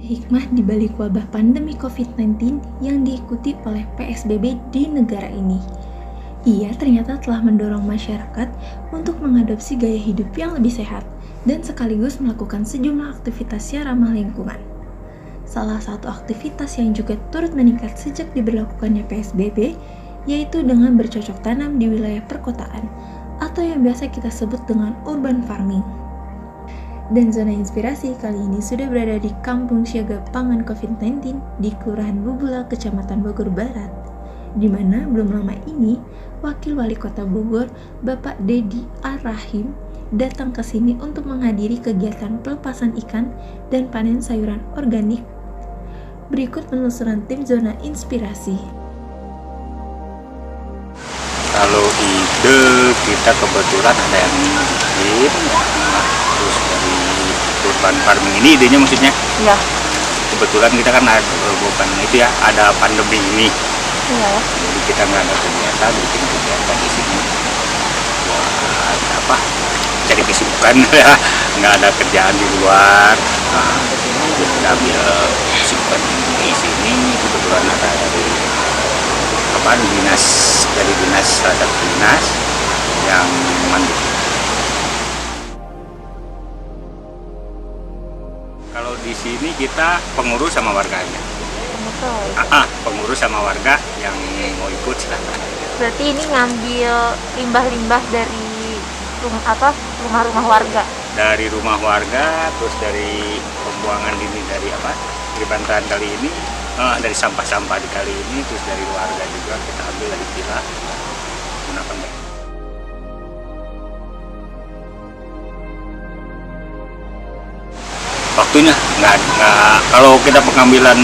Hikmah di balik wabah pandemi COVID-19 yang diikuti oleh PSBB di negara ini. Ia ternyata telah mendorong masyarakat untuk mengadopsi gaya hidup yang lebih sehat dan sekaligus melakukan sejumlah aktivitas yang ramah lingkungan. Salah satu aktivitas yang juga turut meningkat sejak diberlakukannya PSBB yaitu dengan bercocok tanam di wilayah perkotaan atau yang biasa kita sebut dengan urban farming. Dan zona inspirasi kali ini sudah berada di Kampung Siaga Pangan COVID-19 di Kelurahan Bubula, Kecamatan Bogor Barat, di mana belum lama ini Wakil Wali Kota Bogor, Bapak Dedi Ar-Rahim, datang ke sini untuk menghadiri kegiatan pelepasan ikan dan panen sayuran organik. Berikut penelusuran tim zona inspirasi. Kalau ide kita kebetulan ada yang bikin, terus dari urban farming ini idenya maksudnya? Iya. Kebetulan kita kan ada bukan itu ya, ada pandemi ini. Iya. Jadi kita nggak ada kegiatan, bikin kegiatan di sini. Buat apa? Cari kesibukan ya, nggak ada kerjaan di luar. Nah, kita ambil kesibukan di sini. Kebetulan ada dari dinas ada dinas yang mendukung. Kalau di sini kita pengurus sama warganya. Pengurus sama warga yang mau ikut silakan. Berarti ini ngambil limbah-limbah dari rumah-rumah warga. Dari rumah warga, terus dari pembuangan ini dari di bantaran kali ini, dari sampah-sampah di kali ini, terus dari warga juga kita ambil dari pila gunakan baik. Waktunya nggak kalau kita pengambilan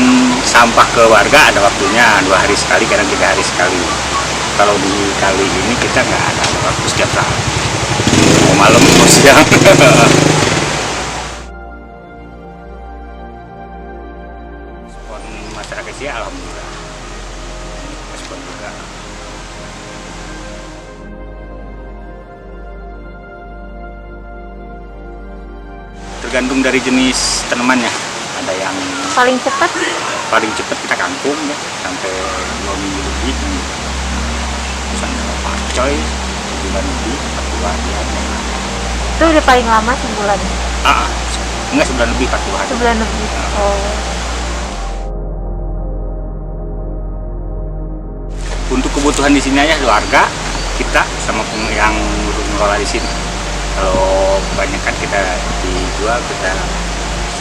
sampah ke warga ada waktunya 2 hari sekali, kadang 3 hari sekali. Kalau di kali ini kita nggak ada waktu setiap saat, mau malam mau siang. Respon masyarakat sih alhamdulillah, respon juga. Tergantung dari jenis tanamannya. Ada yang Paling cepat kita kangkung ya sampai 2 minggu lebih. Terus ada pakcoy 1 bulan lebih, 4 bulan ya. itu udah paling lama sebulan. Enggak, 1 bulan lebih, 4 bulan. Sebulan lebih. Oh. Untuk kebutuhan di sini aja warga kita sama yang mengelola di sini. Kalau kebanyakan kita dijual, kita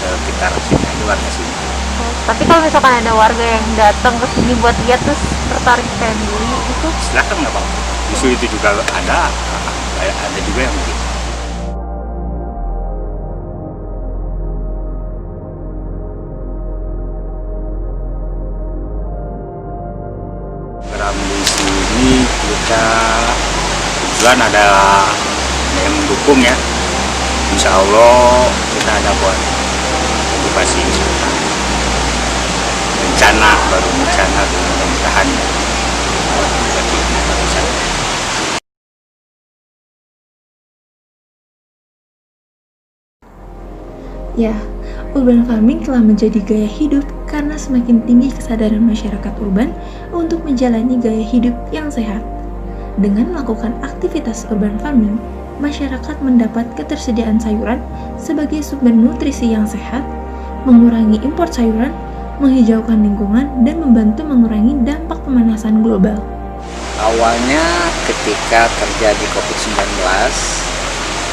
sekitar sini aja warga sini. Oh. Tapi kalau misalkan ada warga yang datang ke sini buat lihat terus tertarik pengen beli itu, Silakan nggak apa-apa. Justru itu juga ada juga yang begitu. Di sini kita kebetulan ada yang mendukung ya. Insya Allah kita ada buat edukasi rencana mudah-mudahan ya. Ya, urban farming telah menjadi gaya hidup karena semakin tinggi kesadaran masyarakat urban untuk menjalani gaya hidup yang sehat. Dengan melakukan aktivitas urban farming, masyarakat mendapat ketersediaan sayuran sebagai sumber nutrisi yang sehat, mengurangi impor sayuran, menghijaukan lingkungan, dan membantu mengurangi dampak pemanasan global. Awalnya ketika terjadi COVID-19,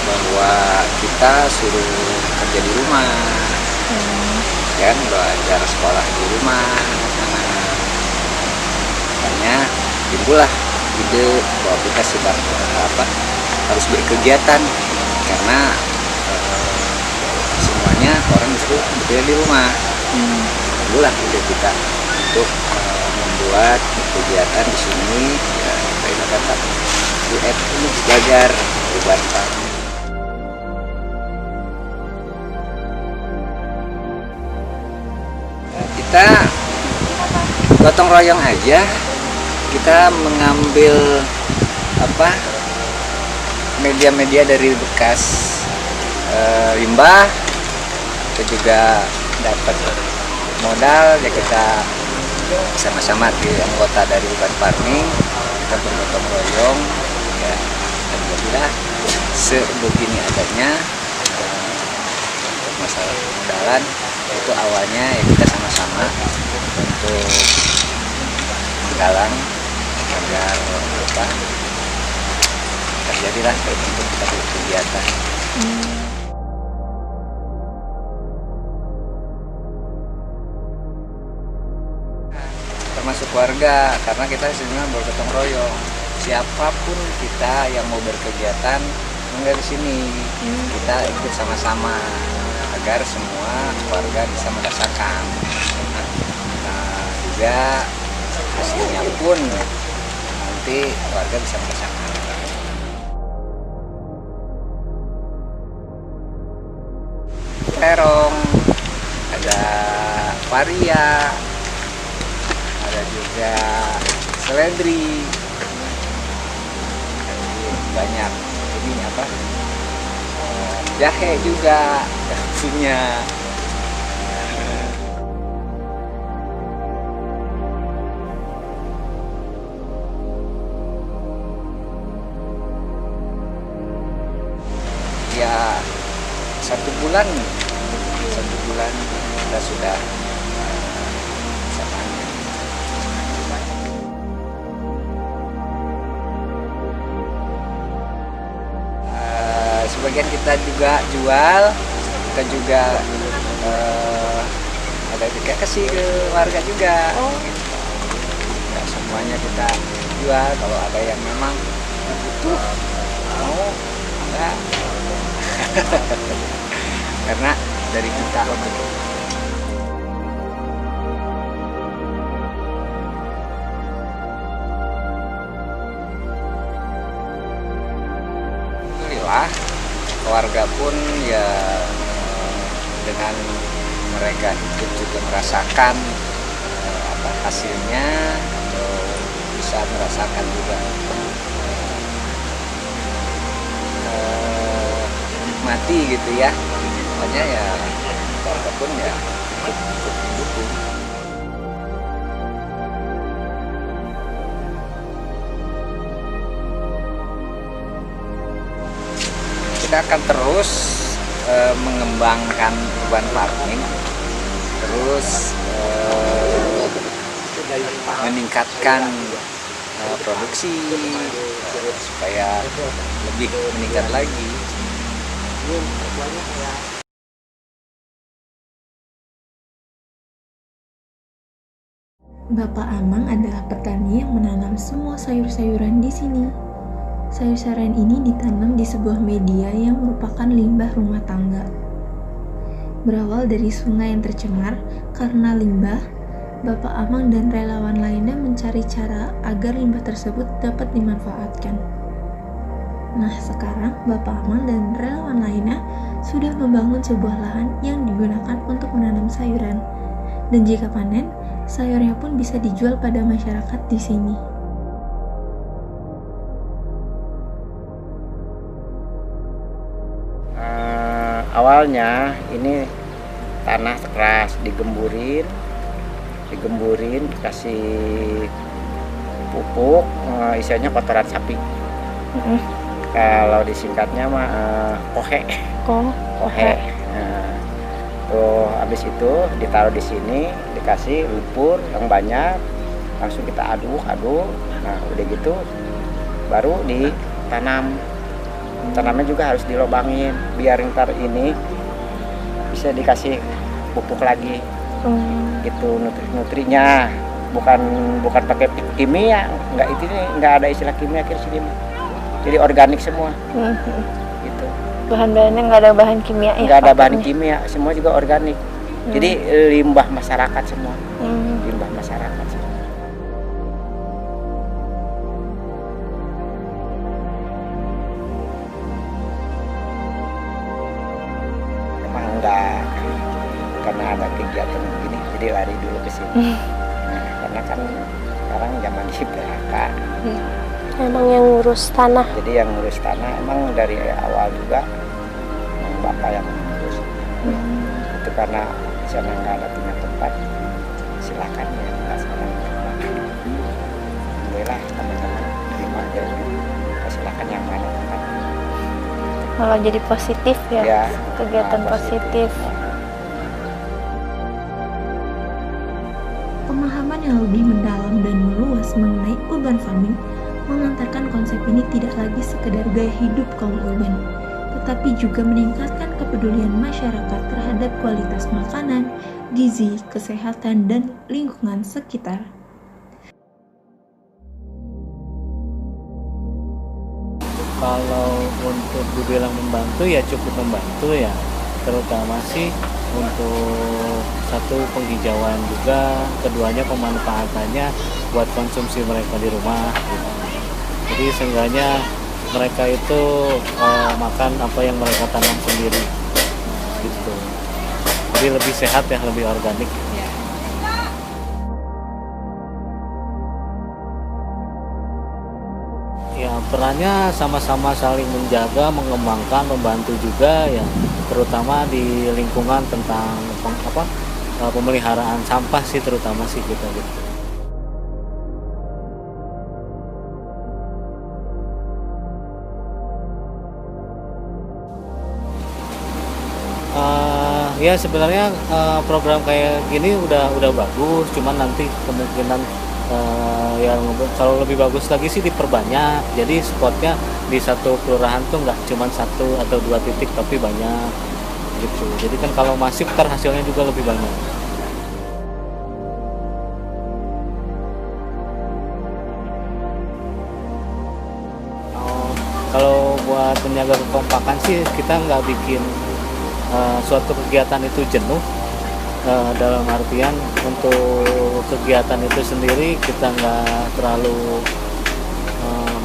bahwa kita suruh kerja di rumah, kan belajar sekolah di rumah, makanya timbullah ide bahwa kita sedang harus berkegiatan karena semuanya orang disuruh bekerja di rumah. Timbullah ide kita untuk membuat kegiatan di sini, ya kita kata ini belajar urban farming. Kita gotong royong aja, kita mengambil media-media dari bekas limbah, kita juga dapat modal ya kita sama-sama di anggota dari urban farming, kita bergotong royong ya, alhamdulillah sebegini adanya. Untuk masalah modalan itu awalnya ya kita sama-sama untuk menggalang agar terjadilah untuk kita berkegiatan. Termasuk keluarga, karena kita sebenarnya bergotong royong. Siapapun kita yang mau berkegiatan enggak di sini, kita ikut sama-sama agar semua keluarga bisa merasakan. Nah, juga hasilnya pun nanti keluarga bisa merasakan. Terong, ada varia, ada juga seledri, banyak ini apa, jahe juga punya. Ya satu bulan kita sudah samanya. Sebagian kita juga jual, kita juga ada juga kasih ke warga juga. Ya, semuanya kita jual, kalau ada yang memang butuh mau enggak. Karena dari kita alhamdulillah keluarga pun ya dengan mereka ikut juga merasakan apa hasilnya, atau bisa merasakan juga menikmati gitu ya. Makanya ya keluarga pun ya ikut mendukung. Kita akan terus mengembangkan urban farming, terus meningkatkan produksi supaya lebih meningkat lagi. Bapak Amang adalah petani yang menanam semua sayur-sayuran di sini. Sayur-sayuran ini ditanam di sebuah media yang merupakan limbah rumah tangga. Berawal dari sungai yang tercemar karena limbah, Bapak Amang dan relawan lainnya mencari cara agar limbah tersebut dapat dimanfaatkan. Nah, sekarang Bapak Amang dan relawan lainnya sudah membangun sebuah lahan yang digunakan untuk menanam sayuran. Dan jika panen, sayurnya pun bisa dijual pada masyarakat di sini. Awalnya ini tanah keras digemburin, dikasih pupuk, isinya kotoran sapi. Kalau disingkatnya mah kohe. Tuh habis itu ditaruh di sini, dikasih lumpur yang banyak, langsung kita aduk. Nah udah gitu baru ditanam. Tanamnya juga harus dilobangin biar ntar ini bisa dikasih pupuk lagi. Gitu nutrinya bukan pakai kimia, nggak ada istilah kimia di sini. Jadi organik semua. Gitu. Bahan-bahannya nggak ada bahan kimia ya? Nggak ada bahan kimia, semua juga organik. Jadi limbah masyarakat semua. Limbah masyarakat semua. Emang enggak, karena ada kegiatan begini, jadi lari dulu ke sini. Nah, karena kan sekarang zaman di PHK. Emang yang ngurus tanah? Jadi yang ngurus tanah emang dari awal juga bapak yang ngurus. Itu karena misalnya nggak ada punya tempat, silakan ya nggak salah. Alhamdulillah teman-teman terima aja, silakan yang mana tempat. Kalau jadi positif ya, Ya, kegiatan positif. Pemahaman yang lebih mendalam dan meluas mengenai urban farming mengantarkan konsep ini tidak lagi sekedar gaya hidup kaum urban, tetapi juga meningkatkan kepedulian masyarakat terhadap kualitas makanan, gizi, kesehatan, dan lingkungan sekitar. Kalau untuk dibilang membantu ya cukup membantu ya, terutama sih untuk satu penghijauan juga, keduanya pemanfaatannya buat konsumsi mereka di rumah gitu. Jadi seenggaknya mereka itu makan apa yang mereka tanam sendiri gitu. Jadi lebih sehat ya, lebih organik. Ya perannya sama-sama saling menjaga, mengembangkan, membantu juga ya, terutama di lingkungan tentang pemeliharaan sampah sih, terutama sih kita gitu. Ya sebenarnya program kayak gini udah bagus, cuman nanti kemungkinan yang kalau lebih bagus lagi sih diperbanyak, jadi spotnya di satu kelurahan tuh nggak cuma 1 atau 2 titik tapi banyak gitu. Jadi kan kalau masif ntar hasilnya juga lebih banyak. Kalau buat menjaga kekompakan sih kita nggak bikin suatu kegiatan itu jenuh. Dalam artian untuk kegiatan itu sendiri kita nggak terlalu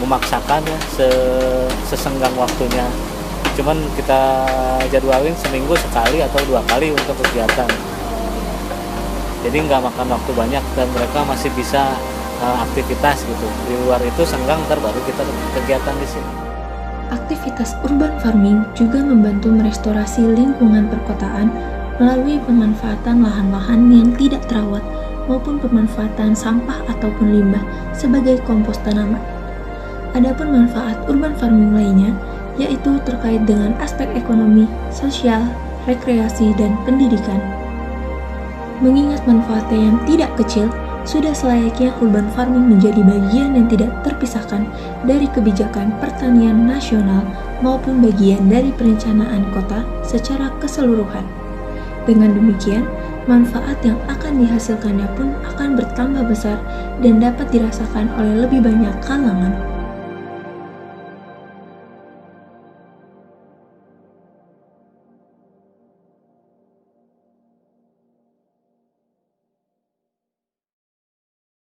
memaksakan ya, sesenggang waktunya. Cuman kita jadwalin seminggu sekali atau 2 kali untuk kegiatan. Jadi nggak makan waktu banyak dan mereka masih bisa aktivitas gitu. Di luar itu senggang, ntar baru kita kegiatan di sini. Aktivitas urban farming juga membantu merestorasi lingkungan perkotaan melalui pemanfaatan lahan-lahan yang tidak terawat maupun pemanfaatan sampah ataupun limbah sebagai kompos tanaman. Adapun manfaat urban farming lainnya yaitu terkait dengan aspek ekonomi, sosial, rekreasi, dan pendidikan. Mengingat manfaatnya yang tidak kecil, sudah selayaknya urban farming menjadi bagian yang tidak terpisahkan dari kebijakan pertanian nasional maupun bagian dari perencanaan kota secara keseluruhan. Dengan demikian, manfaat yang akan dihasilkannya pun akan bertambah besar dan dapat dirasakan oleh lebih banyak kalangan.